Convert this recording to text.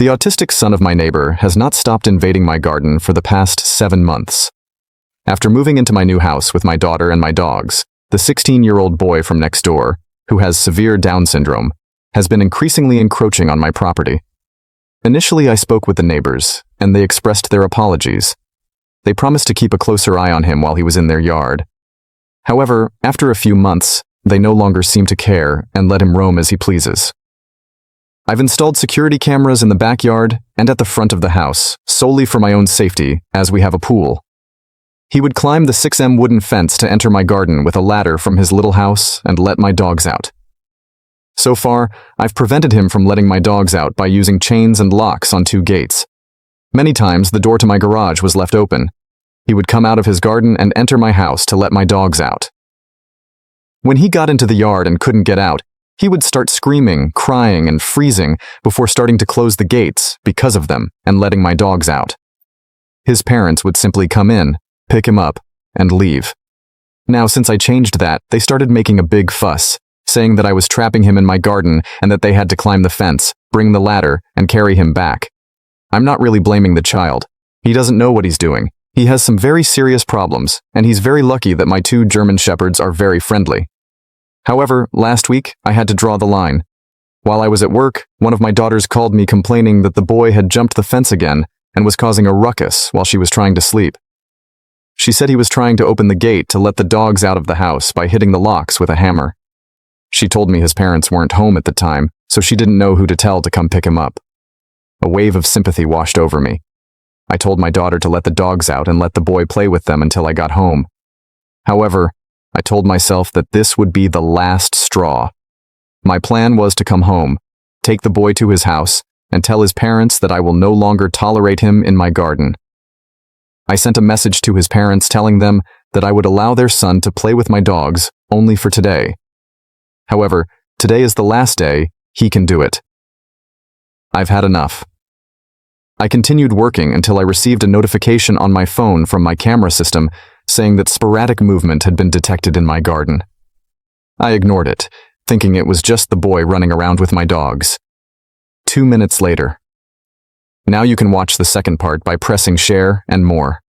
The autistic son of my neighbor has not stopped invading my garden for the past 7 months. After moving into my new house with my daughter and my dogs, the 16-year-old boy from next door, who has severe Down syndrome, has been increasingly encroaching on my property. Initially, I spoke with the neighbors, and they expressed their apologies. They promised to keep a closer eye on him while he was in their yard. However, after a few months, they no longer seem to care and let him roam as he pleases. I've installed security cameras in the backyard and at the front of the house, solely for my own safety, as we have a pool. He would climb the 6M wooden fence to enter my garden with a ladder from his little house and let my dogs out. So far, I've prevented him from letting my dogs out by using chains and locks on 2 gates. Many times, the door to my garage was left open. He would come out of his garden and enter my house to let my dogs out. When he got into the yard and couldn't get out, he would start screaming, crying, and freezing before starting to close the gates because of them and letting my dogs out. His parents would simply come in, pick him up, and leave. Now, since I changed that, they started making a big fuss, saying that I was trapping him in my garden and that they had to climb the fence, bring the ladder, and carry him back. I'm not really blaming the child. He doesn't know what he's doing. He has some very serious problems, and he's very lucky that my 2 German Shepherds are very friendly. However, last week, I had to draw the line. While I was at work, one of my daughters called me complaining that the boy had jumped the fence again and was causing a ruckus while she was trying to sleep. She said he was trying to open the gate to let the dogs out of the house by hitting the locks with a hammer. She told me his parents weren't home at the time, so she didn't know who to tell to come pick him up. A wave of sympathy washed over me. I told my daughter to let the dogs out and let the boy play with them until I got home. However, I told myself that this would be the last straw. My plan was to come home, take the boy to his house, and tell his parents that I will no longer tolerate him in my garden. I sent a message to his parents telling them that I would allow their son to play with my dogs only for today. However, today is the last day he can do it. I've had enough. I continued working until I received a notification on my phone from my camera system saying that sporadic movement had been detected in my garden. I ignored it, thinking it was just the boy running around with my dogs. 2 minutes later. Now you can watch the second part by pressing share and more.